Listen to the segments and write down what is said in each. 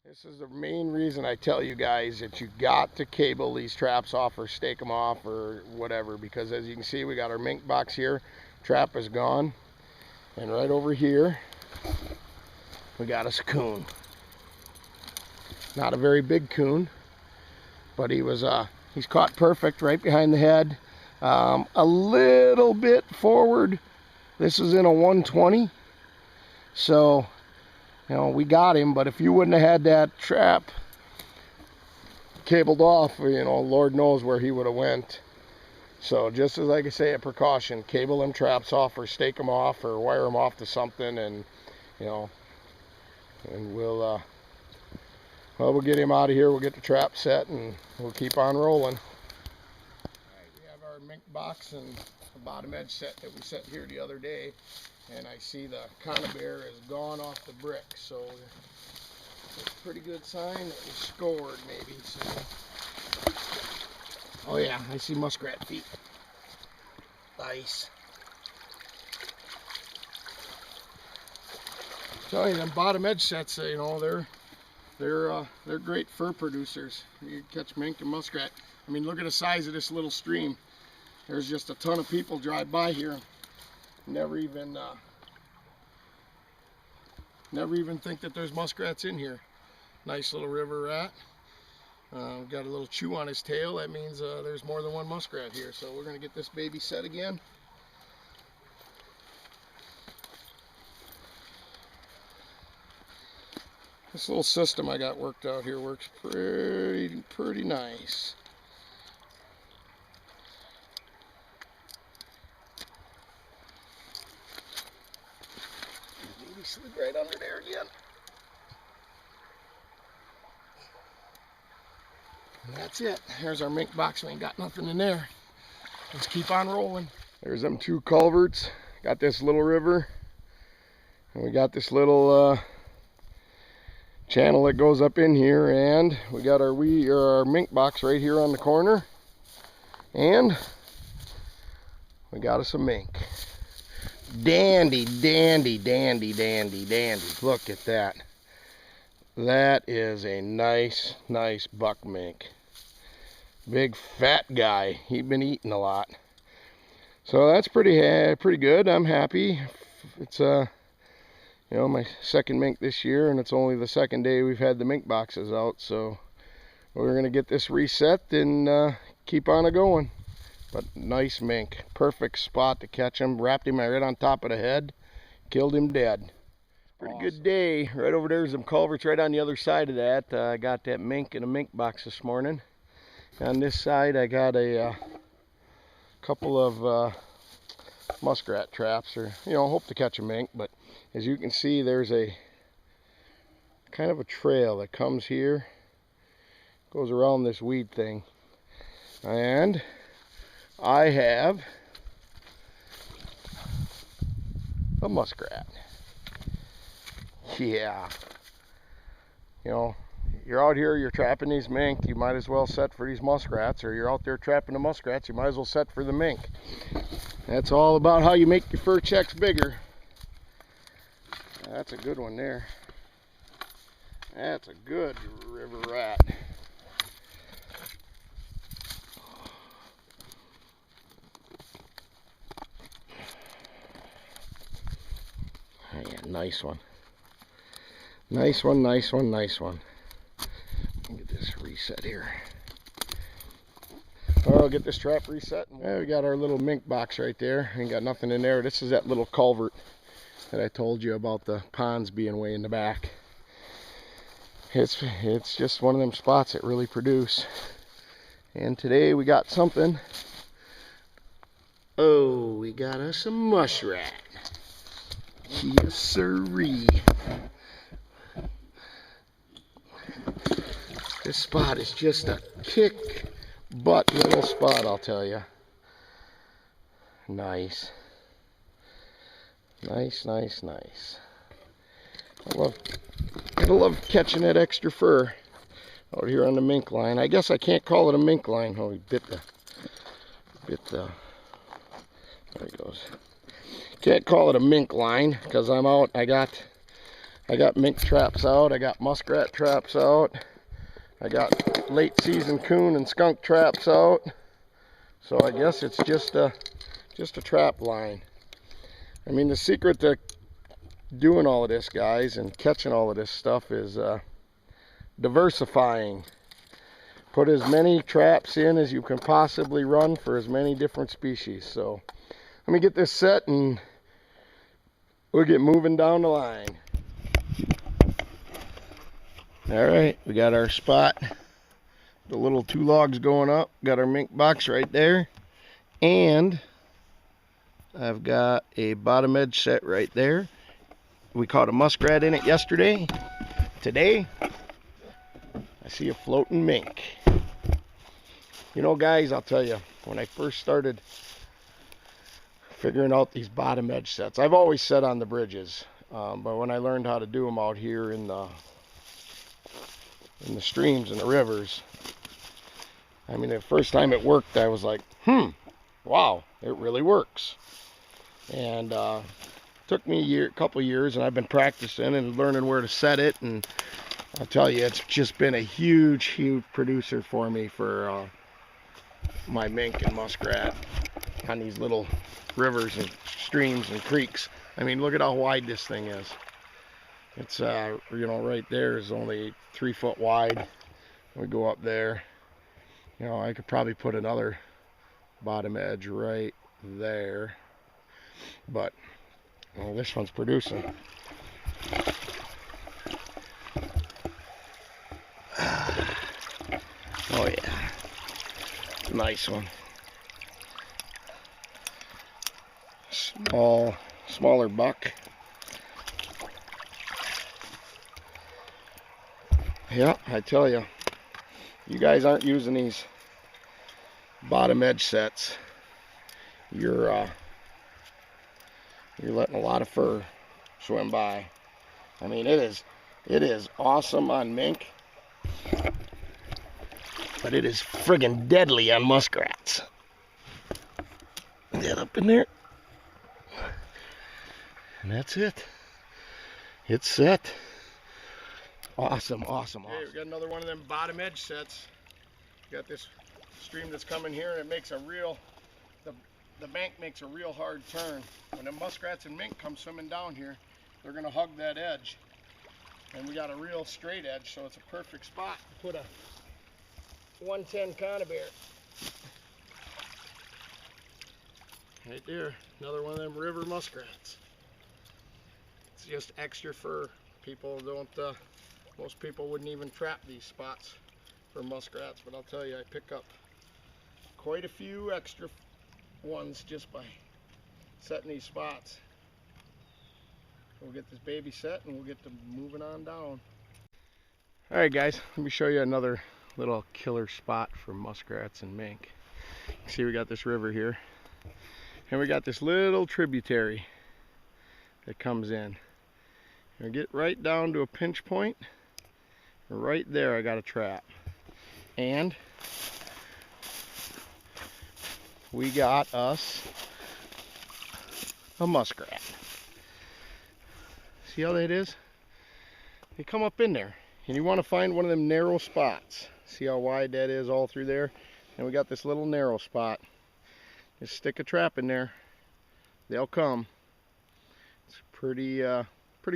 This is the main reason I tell you guys that you got to cable these traps off or stake them off or whatever, because as you can see, we got our mink box here. Trap is gone. And right over here, we got us a coon. Not a very big coon, but he's caught perfect right behind the head. A little bit forward. This is in a 120. So, you know, we got him, but if you wouldn't have had that trap cabled off, you know, Lord knows where he would have went. So just as like I say, a precaution, cable them traps off or stake them off or wire them off to something, and you know, and we'll get him out of here. We'll get the trap set and we'll keep on rolling. All right, we have our mink box and the bottom edge set that we set here the other day. And I see the conibear is gone off the brick, so it's a pretty good sign that we scored, maybe. So, oh yeah, I see muskrat feet. Nice. Telling you, them bottom edge sets, you know, they're great fur producers. You catch mink and muskrat. I mean, look at the size of this little stream. There's just a ton of people drive by here. Never even think that there's muskrats in here. Nice little river rat. Got a little chew on his tail. That means there's more than one muskrat here. So we're gonna get this baby set again. This little system I got worked out here works pretty nice. Slid right under there again. And that's it. There's our mink box. We ain't got nothing in there. Let's keep on rolling. There's them two culverts. Got this little river. And we got this little channel that goes up in here. And we got our mink box right here on the corner. And we got us a mink. Dandy, dandy, dandy, dandy, dandy. Look at that. That is a nice buck mink. Big fat guy. He's been eating a lot. So that's pretty good. I'm happy. It's you know, my second mink this year, and it's only the second day we've had the mink boxes out. So we're gonna get this reset and keep on going. But nice mink, perfect spot to catch him. Wrapped him right on top of the head, killed him dead. Pretty awesome. Good day. Right over there's some culverts right on the other side of that. I got that mink in a mink box this morning. On this side I got a couple of muskrat traps, or you know, hope to catch a mink. But as you can see, there's a kind of a trail that comes here, goes around this weed thing, and I have a muskrat. Yeah. You know, you're out here, you're trapping these mink, you might as well set for these muskrats, or you're out there trapping the muskrats, you might as well set for the mink. That's all about how you make your fur checks bigger. That's a good one there. That's a good river rat. Yeah, nice one. Nice one, nice one, nice one. Get this reset here. I'll get this trap reset. Yeah, we got our little mink box right there. Ain't got nothing in there. This is that little culvert that I told you about, the ponds being way in the back. It's just one of them spots that really produce. And today we got something. Oh, we got us a muskrat. Yes, sirree. This spot is just a kick butt little spot, I'll tell you. Nice. Nice, nice, nice. I love catching that extra fur out here on the mink line. I guess I can't call it a mink line. Oh, he bit the, there he goes. Can't call it a mink line because I'm out. I got I got mink traps out. I got muskrat traps out. I got late season coon and skunk traps out. So I guess it's just a trap line. I mean, the secret to doing all of this, guys, and catching all of this stuff is diversifying. Put as many traps in as you can possibly run for as many different species. So let me get this set and we'll get moving down the line. All right, we got our spot. The little 2 logs going up. Got our mink box right there. And I've got a bottom edge set right there. We caught a muskrat in it yesterday. Today, I see a floating mink. You know, guys, I'll tell you, when I first started figuring out these bottom edge sets, I've always set on the bridges, but when I learned how to do them out here in the streams and the rivers, I mean, the first time it worked, I was like, wow, it really works. And took me a couple years, and I've been practicing and learning where to set it, and I'll tell you, it's just been a huge producer for me for my mink and muskrat on these little rivers and streams and creeks. I mean, look at how wide this thing is. It's you know, right there is only 3 foot wide. We go up there, you know, I could probably put another bottom edge right there, but well, this one's producing. Oh yeah, nice one. Smaller buck. Yeah, I tell you, you guys aren't using these bottom edge sets. You're letting a lot of fur swim by. I mean, it is awesome on mink, but it is friggin' deadly on muskrats. Get up in there. And that's it. It's set. Awesome, awesome, awesome. Hey, we got another one of them bottom edge sets. We got this stream that's coming here, and it makes a real, the bank makes a real hard turn. When the muskrats and mink come swimming down here, they're gonna hug that edge. And we got a real straight edge, so it's a perfect spot to put a 110 conibear. Right there, another one of them river muskrats. It's just extra fur. People don't, most people wouldn't even trap these spots for muskrats, but I'll tell you, I pick up quite a few extra ones just by setting these spots. We'll get this baby set and we'll get to moving on down. All right, guys, let me show you another little killer spot for muskrats and mink. See, we got this river here, and we got this little tributary that comes in. And get right down to a pinch point. Right there, I got a trap, and we got us a muskrat. See how that is? They come up in there, and you want to find one of them narrow spots. See how wide that is all through there? And we got this little narrow spot. Just stick a trap in there. They'll come. It's pretty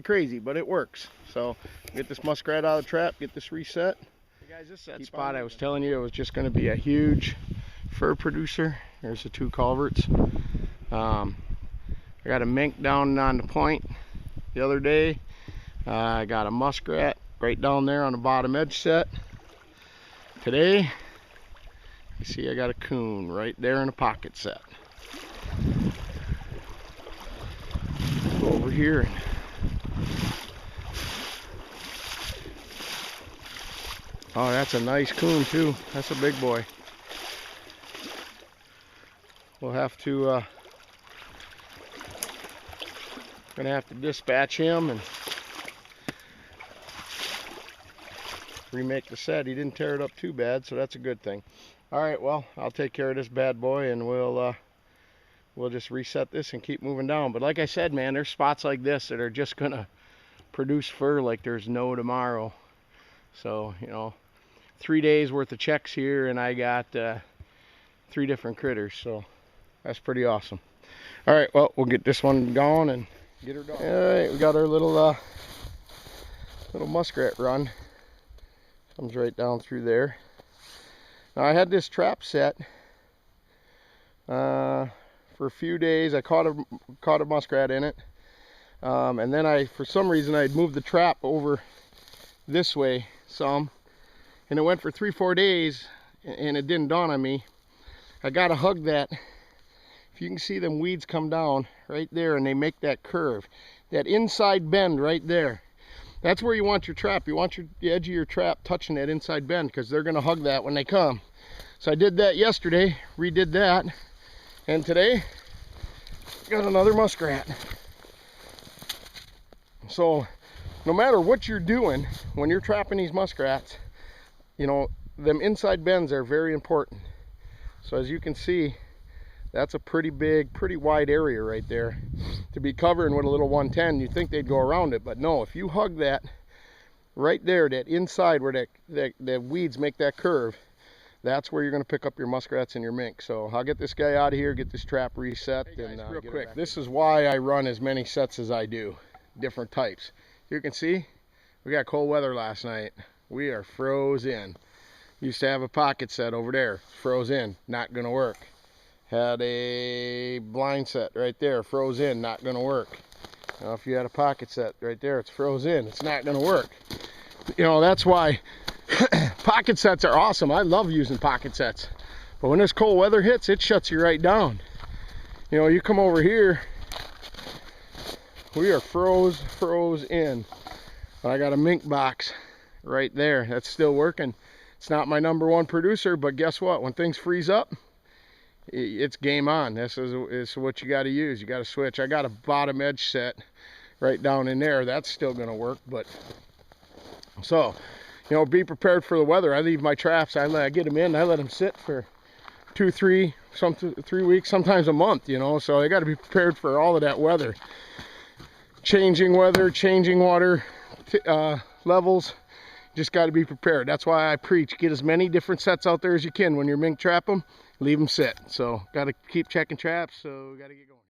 crazy, but it works. So get this muskrat out of the trap, get this reset. Hey guys, this spot I was telling you, it was just going to be a huge fur producer. There's the 2 culverts. I got a mink down on the point the other day. I got a muskrat right down there on the bottom edge set. Today, you see I got a coon right there in a pocket set. Go over here. Oh, that's a nice coon too. That's a big boy. We'll have to, gonna have to dispatch him and remake the set. He didn't tear it up too bad, so that's a good thing. All right, well, I'll take care of this bad boy, and we'll just reset this and keep moving down. But like I said, man, there's spots like this that are just gonna produce fur like there's no tomorrow. So, you know, 3 days worth of checks here, and I got 3 different critters, so that's pretty awesome. All right, well, we'll get this one going and get her done. All right, we got our little muskrat run. Comes right down through there. Now, I had this trap set for a few days. I caught a muskrat in it, and then for some reason I'd moved the trap over this way some, and it went for 3-4 days, and it didn't dawn on me. I gotta hug that. If you can see them weeds come down right there, and they make that curve, that inside bend right there. That's where you want your trap. You want the edge of your trap touching that inside bend, because they're gonna hug that when they come. So I did that yesterday, redid that, and today got another muskrat. So no matter what you're doing when you're trapping these muskrats, you know, them inside bends are very important. So as you can see, that's a pretty big, pretty wide area right there to be covering with a little 110. You'd think they'd go around it, but no, if you hug that right there, that inside where that weeds make that curve, that's where you're going to pick up your muskrats and your mink. So I'll get this guy out of here, get this trap reset. Hey guys, and real quick, this is why I run as many sets as I do, different types. You can see we got cold weather last night. We are froze in. Used to have a pocket set over there, froze in, not gonna work. Had a blind set right there, froze in, not gonna work. Now if you had a pocket set right there, it's froze in, it's not gonna work. You know, that's why pocket sets are awesome. I love using pocket sets. But when this cold weather hits, it shuts you right down. You know, you come over here, we are froze in. I got a mink box right there that's still working. It's not my #1 producer, but guess what? When things freeze up, it's game on. This is what you got to use. You got to switch. I got a bottom edge set right down in there. That's still going to work. But so, you know, be prepared for the weather. I leave my traps. I get them in. I let them sit for 2, 3, 3 weeks, sometimes a month. You know, so I got to be prepared for all of that weather. Changing weather, changing water levels. Just got to be prepared. That's why I preach, get as many different sets out there as you can. When you're mink trap them, leave them sit. So got to keep checking traps, so got to get going.